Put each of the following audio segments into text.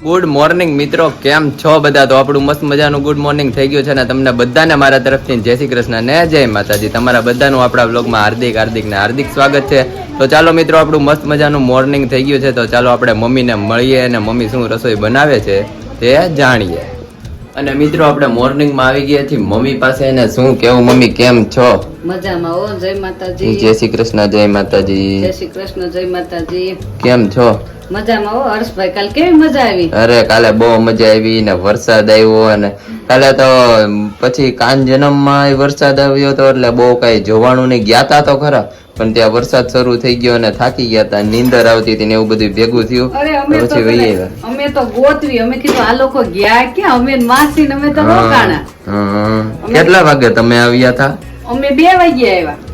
Good morning મિત્રો, કેમ છો બધા? તો આપણું મસ્ત મજાનું ગુડ મોર્નિંગ થઈ ગયું છે ને તમને બધાને મારા તરફથી જય શ્રી કૃષ્ણ ને જય માતાજી. તમારા બધાનું આપણા બ્લોગમાં હાર્દિક સ્વાગત છે. તો ચાલો મિત્રો, આપણું મસ્ત મજાનું મોર્નિંગ થઈ ગયું છે. તો ચાલો આપણે મમ્મીને મળીએ અને મમ્મી શું રસોઈ બનાવે છે તે જાણીએ. અને મિત્રો, આપણે મોર્નિંગમાં આવી ગયા છીએ મમ્મી પાસે. ને શું કેવું મમ્મી, કેમ છો? મજામાં હો. જય માતાજી. જય શ્રી કૃષ્ણ. જય માતાજી. જય શ્રી કૃષ્ણ. જય માતાજી. કેમ છો? મજામાં હો. હર્ષભાઈ, કાલ કેવી મજા આવી? અરે કાલે બહુ મજા આવી ને વરસાદ આવ્યો. અને કાલે તો પછી કાન જન્મમાં વરસાદ આવ્યો હતો એટલે બહુ કઈ જોવાનું નહીં. ગયા તા તો ખરા, પણ ત્યાં વરસાદ શરૂ થઈ ગયો અને થાકી ગયા તા, નીંદર આવતી હતી ને એવું બધું ભેગું થયું. પછી વહી આવ્યા. અમે તો ગોતવી, અમે કીધું આ લોકો ગયા ક્યાં? અમે માસી ને અમે તો રોકાણા. કેટલા વાગે તમે આવ્યા હતા? અમે 2 વાગે આવ્યા.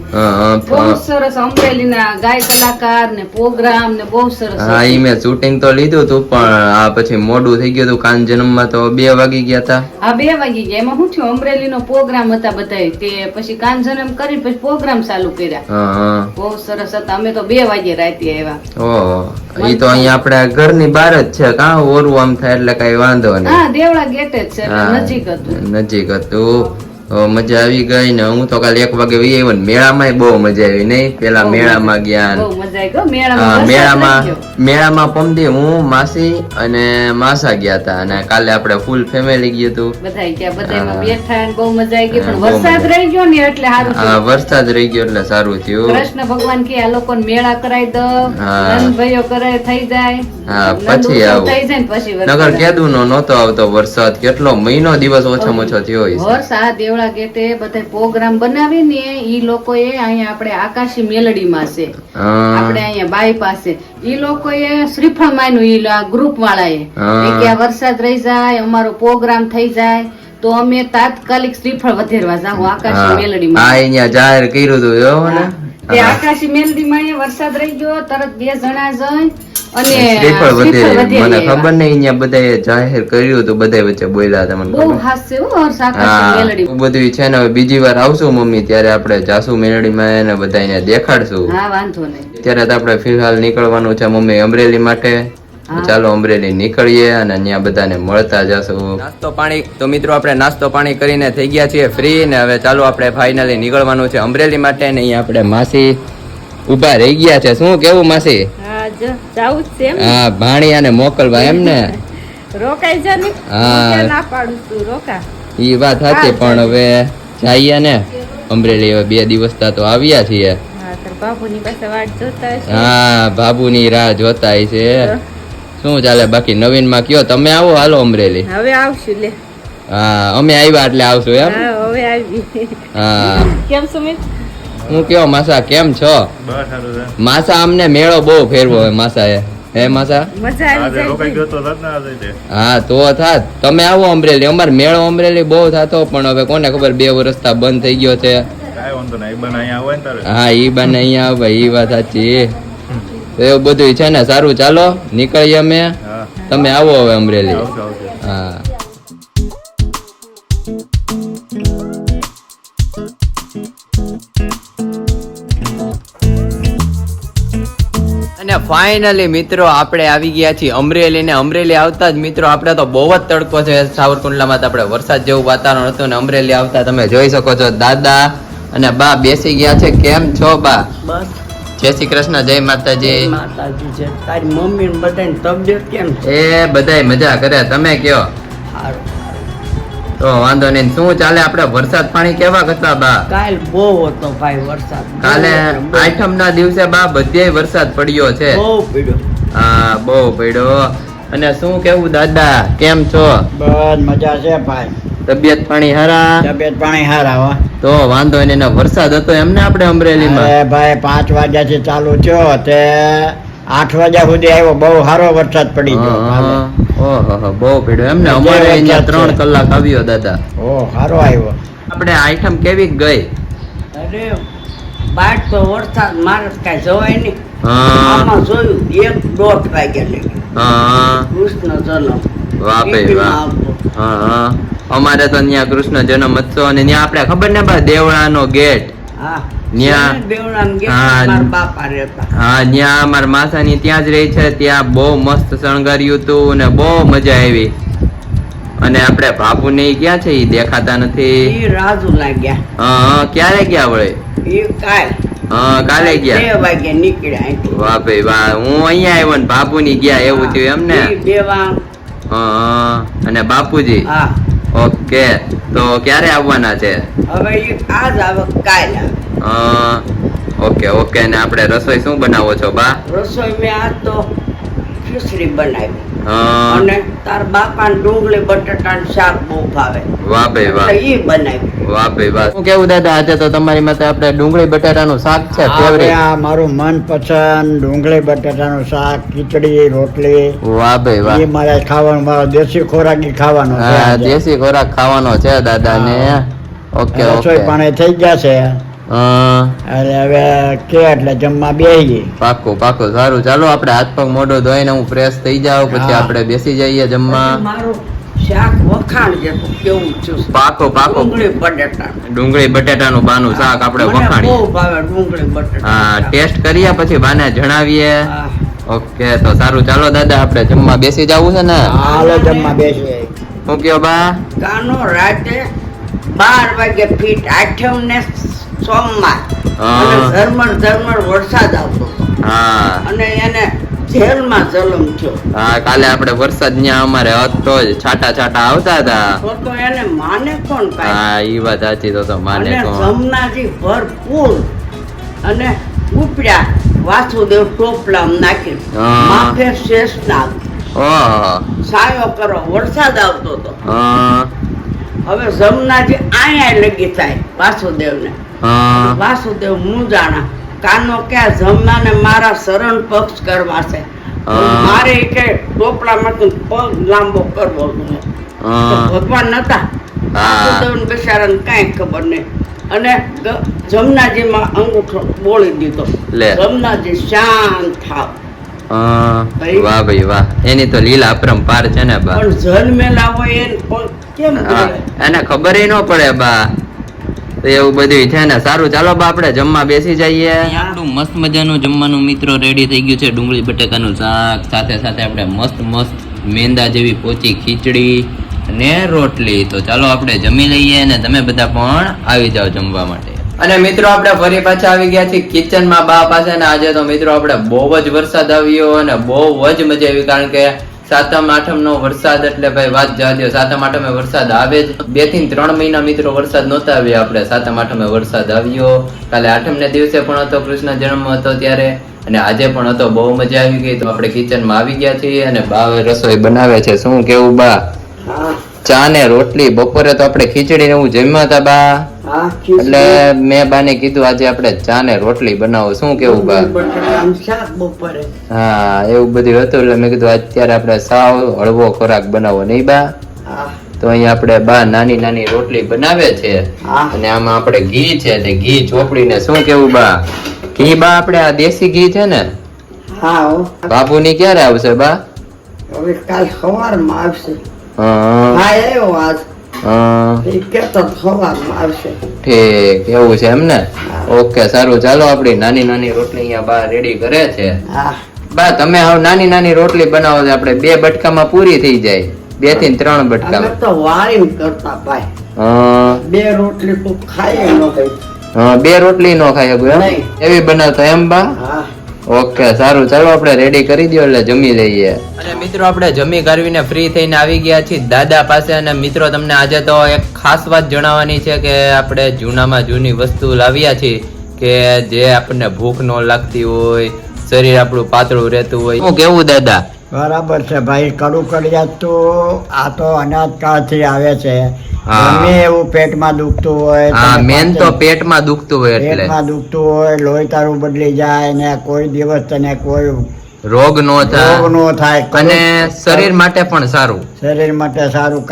બહુ સરસ અમરેલી ના ગાય કલાકાર ને પ્રોગ્રામ ને બહુ સરસ. હા, ઈ મેં શૂટિંગ તો લીધું હતું, પણ આ પછી મોડું થઈ ગયું હતું. કાન જન્મમાં તો 2 વાગી ગયા હતા. હા, 2 વાગી ગયા. એમાં શું થયું, અમરેલી નો પ્રોગ્રામ હતા બધા, તે પછી કાન જન્મ કરી પછી પ્રોગ્રામ ચાલુ કર્યા. બહુ સરસ હતા. અમે તો 2 વાગે રાતે આવ્યા. ઓહો, ઈ તો અહીંયા આપણે ઘરની બહાર જ છે. કાં ઓરું આમ થાય એટલે કઈ વાંધો નહીં. હા, દેવળા ગેટે જ છે, નજીક હતું. નજીક હતું. મજા આવી ગઈ ને હું તો કાલે 1 વાગે વહી આવ્યો ને મેળામાં બહુ મજા આવી. નહીં, પેલા મેળામાં ગયા. બહુ મજા આવી ગયો મેળામાં પમદી હું, માસી અને માસા ગયા હતા. અને કાલે આપણે ફૂલ ફેમિલી ગયું હતું. બધા ગયા, બધામાં બેઠા ને બહુ મજા આવી ગઈ. પણ વરસાદ રહી ગયો ને એટલે સારું. હા, વરસાદ રહી ગયો એટલે સારું થયું. કૃષ્ણ ભગવાન કે આ લોકોને મેળા કરાવી દો, નંદભાઈઓ કરાય થઈ જાય. હા, પછી આવું. થઈ જાય ને પછી નગર કેદુ નો નહોતો આવતો વરસાદ. કેટલો મહિનો દિવસ ઓછામાં ઓછો થયો હોય. વરસાદ દેવળા ગેટે બધા પ્રોગ્રામ બનાવી ને ઈ લોકોએ અહીંયા આપણે આકાશી મેલડીમાં છે, આપણે અહીંયા બાઈ પાસે ઈ લોકોએ શ્રીફળ માન્યું. ઈ ગ્રુપ વાળાએ કે આ વરસાદ રહી જાય, અમારો પ્રોગ્રામ થઈ જાય તો અમે તાત્કાલિક શ્રીફળ વધેરવા જાવ આકાશી મેલડીમાં. હા, અહીંયા જાહેર કર્યું હતું એવું ને. તે આકાશી મેલડીમાં વરસાદ રહી ગયો, તરત 2 જણા જઈ અને શ્રીફળ વધેરી. મને ખબર નહીં, અહીંયા બધાએ જાહેર કર્યું હતું, બધા વચ્ચે બોલ્યા હતા. મને બહુ હાસ્ય હો આકાશી મેલડી. બધું છે ને. હવે બીજી વાર આવશું મમ્મી ત્યારે આપણે જાસુ મેલડીમાં એને બધાને દેખાડશું. હા, વાંધો નહીં. ત્યારે તો આપણે ફિલહાલ નીકળવાનું છે મમ્મી અમરેલી માટે. ચાલો અમરેલી નીકળીએ અને ત્યાં બધાને મળતા જશું. નાસ્તો પાણી તો મિત્રો આપણે નાસ્તો પાણી કરીને થઈ ગયા છીએ ફ્રી ને હવે ચાલો આપણે ફાઇનલી નીકળવાનું છે અમરેલી માટે. ને અહીંયા આપણે માસી ઉભા રહી ગયા છે. શું કેવું માસી? હા, ભાણી અને મોકલવા એમ ને. રોકાઈ જા ને. હા, ના પાડું છું, રોકા. ઈ વાત સાચી, પણ હવે જઈએ ને અમરેલી. હવે 2 દિવસ તો આવ્યા છીએ. બાબુની પાસે વાટ જોતા છે. હા, બાબુની રાહ જોતા છે. શું ચાલે બાકી નવીન માં કયો? તમે આવો, હાલો અમરેલી. હવે આવશું લે. હા, અમે આવ્યા એટલે આવશું એમ. હવે આવી. હા, કેમ સુમિત? હું કયો માસા, કેમ છો? માસા અમને મેળો બહુ ફેરવો હોય માસા એ. હે માસા? મજા આવી જાય. હા, તો થાત. તમે આવો અમરેલી. અમાર મેળો અમરેલી બહુ થતો, પણ હવે કોને ખબર 2 વર્ષથી બંધ થઈ ગયો છે. હા, ઈ બાને અહીંયા આવે, ઈ વાત સાચી. એવું બધું છે ને. સારું, ચાલો નીકળીએ અમે. તમે આવો હવે અમરેલી. હા, અને ફાઇનલી મિત્રો આપણે આવી ગયા છીએ અમરેલી. ને અમરેલી આવતા જ મિત્રો આપણે તો બહુ જ તડકો છે. સાવરકુંડલામાં તો આપણે વરસાદ જેવું વાતાવરણ હતું ને અમરેલી આવતા તમે જોઈ શકો છો દાદા અને બા બેસી ગયા છે. કેમ છો બા? બસ. જય શ્રી કૃષ્ણ. જય માતાજી. માતાજી છે. તારી મમ્મી ને બધાની તબિયત કેમ છે? એ બધાય મજા કરે. તમે કયો? સારું. તો વાંધો નહીં. શું ચાલે આપણે વરસાદ પાણી કેવા હતા બા? કાલ બહુ હતો ભાઈ વરસાદ. કાલે 8મ ના દિવસે બા બધે વરસાદ પડ્યો છે. બહુ પડ્યો. હા, બહુ પડ્યો. અને શું કેવું દાદા, કેમ છો? બસ મજા છે ભાઈ. તબિયત પાણી હારા? તબિયત પાણી હારા હો. તો વાંધો નહીં. વરસાદ હતો એમને આપણે અમરેલીમાં? અરે ભાઈ 5 વાગ્યાથી ચાલુ થયો તે 8 વાગ્યા સુધી આવ્યો. બહુ સારો વરસાદ પડી ગયો. ઓહો, બહુ પડ્યો એમને. અમારે અહીંયા 3 કલાક આવ્યો દાદા. ઓ, સારો આવ્યો. આપણે આઈટમ કેવી ગઈ? અરે બાર તો વરસાદ મારે કઈ જવાય નહીં. હા, આમાં જોયું 1-1.5 વાગ્યા લગી. હા, કૃષ્ણ જન્મ. વાહ ભાઈ વાહ. હા, અમારે તો ત્યાં કૃષ્ણ જન્મ હતો અને ત્યાં આપણે ખબર ને બા દેવળાનો ગેટ. હા, ન્યા દેવણામ ગયા હા. મારા બાપા રહેતા. હા ન્યા અમારા માસાની ત્યાં જ રહી છે. ત્યાં બહુ મસ્ત શણગાર્યું હતું ને બહુ મજા આવી. અને આપણે બાપુ ને ક્યાં છે ઈ દેખાતા નથી. ઈ રાજુ લાગ્યા. હા ક્યારે ગયા વળે? ઈ કાલ હા કાલે ગયા. 2 વાગે નીકળ્યા અહીંથી. વાહ ભાઈ વાહ, હું અહીંયા આવ્યો ને બાપુ ની ગયા એવું થયું એમ ને? ઈ દેવાંગ. હા અને બાપુજી હા ઓકે, તો ક્યારે આવવાના છે? હવે ઈ આજ આવે કાલ આવે. હા ઓકે ઓકે. ને આપણે રસોઈ શું બનાવો છો બા? રસોઈ મેં આજ તો ખીચડી બનાવી. હા અને તાર બાપા ડુંગળી બટાટાનું શાક બહુ ભાવે. વાહ ભાઈ વાહ, એટલે ઈ બનાવી. વાહ ભાઈ વાહ. શું કેવું દાદા, આજે તો તમારી માટે આપણે ડુંગળી બટાટાનું શાક છે આ ફેવરેટ. આ મારું મનપસંદ ડુંગળી બટાટાનું શાક, ખીચડી, રોટલી વાહ ભાઈ વાહ. એ મારે ખાવાનું, મારો દેશી ખોરાક ઈ ખાવાનો છે હા આજે. દેશી ખોરાક ખાવાનો છે દાદા ને. ઓકે રસોઈ ઓકે. પાણી થઈ ગયા છે હા એટલે હવે કે એટલે જમવા બેસીએ. પાકું પાકું. સારું ચાલો આપણે હાથ પગ મોઢો ધોઈને હું ફ્રેશ થઈ જાઉં પછી હા. આપણે બેસી જઈએ જમવા. મારું શાક વખાણ જેવું કેવું છું. પાકો પાકો. ડુંગળી બટાટા ડુંગળી બટાટાનું બાનું શાક આપણે મને બહુ વખાણીએ. ભાવે ડુંગળી બટાટા. હા ટેસ્ટ કરીએ પછી બાને જણાવીએ. હા. ઓકે તો સારું ચાલો દાદા આપણે જમવા બેસી જવું છે ને? હાલો જમવા બેસીએ. શું કયો બા? કાનો રાતે 12 વાગે ફીટ આઠમ ને સોમવાર હા. અને ઝરમર વરસાદ આવતો હતો. હા અને એને જેલમાં જલમ થયો. હા કાલે આપણે વરસાદ ન્યા અમારે હતો જ, છાટા છાટા આવતા હતા. તો એને માને કોણ કાંઈ? હા ઈ વાત સાચી. તો માને અને કોણ? જમનાજી ભરપૂર અને ઉપડ્યા વાસુદેવ ટોપલામાં નાખી હા. માથે શેષનાગ ઓહો. સાયો કરો વરસાદ આવતો હતો. હા હવે જમનાજી આયા લગી થાય વાસુદેવને. હા વાસુદેવ મૂંઝાણા. કાનો ક્યાં જમનાને મારા શરણ પક્ષ કરવા છે. હા. મારે કે ટોપલામાંથી પગ લાંબો કરવો છે. તો હા ભગવાન નતા. હા. વાસુદેવને બિચારાને કાંઈ ખબર નહીં. અને જમનાજીમાં અંગૂઠો બોળી દીધો. લે. જમનાજી શાંત થાવ. હા. ભાઈ. વાહ ભાઈ વાહ, એની તો લીલા અપરંપાર છે ને બા. પણ જન્મેલા હોય એને પણ કેમ હા, બોલે? એને ખબર ન પડે બા. તો એવું બધું છે ને. સારું ચાલો બા આપણે જમવા બેસી જઈએ. આપણું મસ્ત મજાનું જમવાનું મિત્રો રેડી થઈ ગયું છે. ડુંગળી બટાકાનું શાક સાથે સાથે આપણે મસ્ત મસ્ત મેંદા જેવી પોચી ખીચડી અને રોટલી. તો ચાલો આપણે જમી લઈએ અને તમે બધા પણ આવી જાઓ જમવા માટે. અને મિત્રો આપણે ફરી પાછા આવી ગયા છીએ કિચનમાં બા પાસે. ને આજે તો મિત્રો આપણે બહુ જ વરસાદ આવ્યો અને બહુ જ મજા આવી. કારણ કે સાતમ આઠમ નો વરસાદ એટલે ભાઈ વાત જવા દો. સાતમ આઠમે વરસાદ આવે જ. 2 થી 3 મહિના મિત્રો વરસાદ નહોતા આવ્યા. આપણે સાતમ આઠમે વરસાદ આવ્યો. કાલે આઠમ ને દિવસે પણ હતો, કૃષ્ણ જન્મ હતો ત્યારે, અને આજે પણ હતો. બહુ મજા આવી ગઈ. તો આપણે કિચનમાં આવી ગયા છીએ અને બા હવે રસોઈ બનાવે છે. શું કેવું બા? હા ચા ને રોટલી. બપોરે તો આપણે ખીચડી ને એવું જમ્યા હતા બા. હા એટલે મેં બાને કીધું આજે આપણે ચા ને રોટલી બનાવો. શું કેવું બા? બટાટાનું શાક બપોરે. હા એવું બધું હતું એટલે મેં કીધું અત્યારે આપણે સાવ હળવો ખોરાક બનાવો નહીં બા. હા તો અહીંયા આપણે બા નાની નાની રોટલી બનાવે છે હા. અને આમાં આપણે ઘી છે તે ઘી ચોપડીને. શું કેવું બા? ઘી બા આપણે આ દેશી ઘી છે ને? હા હો. બાપુની ક્યારે આવશે બા? હવે કાલ સવારમાં આવશે. હા હા આવ્યો આજ. હા એ કેતો સવારમાં આવશે. ઠીક એવું છે એમ ને? ઓકે સારું ચાલો. આપણી નાની નાની રોટલી અહીંયા બા રેડી કરે છે. હા બા તમે હવે નાની નાની રોટલી બનાવો છો. આપણે 2 બટકામાં પૂરી થઈ જાય. 2 થી 3 અમે બટકામાં. તો વાળી કરતા ભાઈ. હા 2 રોટલી તું ખાઈ ન ગઈ. હા 2 રોટલી નો ખાય શકું એમ? નહીં. એવી બનાવતા એમ બા? હા ઓકે સારું ચાલો આપણે રેડી કરી દો એટલે જમી લઈએ. અને મિત્રો આપણે જમી કરવીને ફ્રી થઈને આવી ગયા છીએ દાદા પાસે. અને મિત્રો તમને આજે તો એક ખાસ વાત જણાવવાની છે કે આપણે જૂનામાં જૂની વસ્તુ લાવ્યા છીએ કે જે આપણને ભૂખ ન લાગતી હોય, શરીર આપણું પાતળું રહેતું હોય. શું કેવું દાદા? બરાબર છે ભાઈ. કડું કડિયાત તો આ તો અનાજ કાળથી આવે છે. હા. ગમે એવું પેટમાં દુખતું હોય, હા તમે મેન તો પાચન- પેટમાં દુખતું હોય એટલે પેટમાં દુખતું હોય, લોહી તારું બદલી જાય ને કોઈ દિવસ તને કોઈ રોગ નો રોગ થાય નો થાય. અને શરીર માટે પણ સારું. શરીર માટે સારું.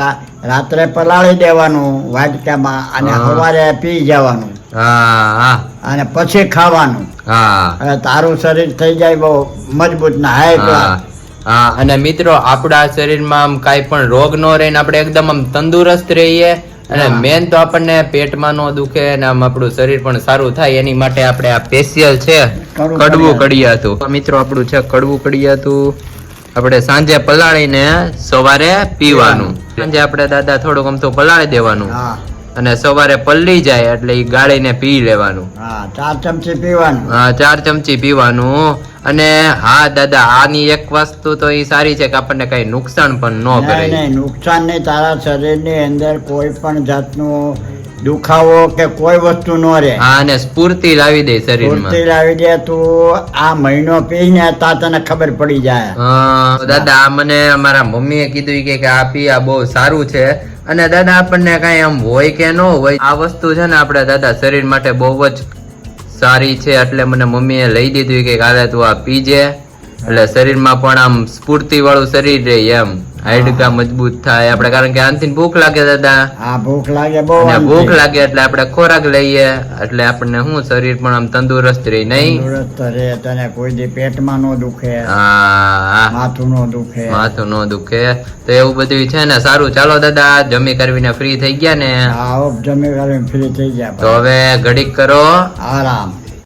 રાત્રે પલાળી દેવાનું વાટકામાં અને હા. સવારે પી જવાનું હા હા અને પછી ખાવાનું. હા અને તારું શરીર થઈ જાય બહુ મજબૂત ના હાઈ હા ક્લાસ. હા. અને મિત્રો આપણા શરીરમાં આમ કાંઈ પણ રોગ ન રહે ને આપણે એકદમ આમ તંદુરસ્ત રહીએ અને મેન તો આપણને પેટમાં નો દુખે ને આમ આપણું શરીર પણ સારું થાય એની માટે આપણે આ સ્પેશિયલ છે કડવું કડિયાતું. મિત્રો આપણું છે કડવું કડિયાતું, આપણે સાંજે પલાળીને સવારે પીવાનું. સાંજે આપણે દાદા થોડુંક અમથું પલાળી દેવાનું હા અને સવારે પલળી જાય એટલે ઈ ગાળીને પી લેવાનું. હા 4 ચમચી પીવાનું. હા 4 ચમચી પીવાનું. અને હા દાદા આની એક વસ્તુ તો ઈ સારી છે કે આપણને કઈ નુકસાન પણ ન કરે. નહીં નુકસાન નહીં, તારા શરીરની અંદર કોઈ પણ જાતનું દુખાવો કે કોઈ વસ્તુ ન રહે. હા અને સ્ફૂર્તિ લાવી દે શરીરમાં. પૂરતી લાવી દે. તું આ મહિનો પીને તા તને ખબર પડી જાય. હા દાદા આ મને અમારા મમ્મીએ કીધું કે આ પી આ બહુ સારું છે. અને દાદા આપણને કઈ આમ હોય કે ન હોય આ વસ્તુ છે ને આપણે દાદા શરીર માટે બહુ જ સારી છે. એટલે મને મમ્મીએ લઈ દીધું કે કાલે તું આ પીજે એટલે શરીરમાં પણ આમ સ્ફૂર્તિ વાળું શરીર રહે એમ, હાડકા મજબૂત થાય આપણે. કારણ કે આનથી ભૂખ લાગે દાદા. હા ભૂખ લાગે બહુ. અને ભૂખ લાગે એટલે આપણે ખોરાક લઈએ એટલે આપણને શું શરીર પણ આમ તંદુરસ્ત રહે નહીં. તંદુરસ્ત રહે, તને કોઈ દી પેટમાં ન દુખે, હા માથું ન દુખે, માથું ન દુખે. તો એવું બધું છે ને સારું. ચાલો દાદા જમી કરવીને ફ્રી થઈ ગયા ને, હા જમી કરીને ફ્રી થઈ ગયા તો હવે ઘડીક કરો આરામ.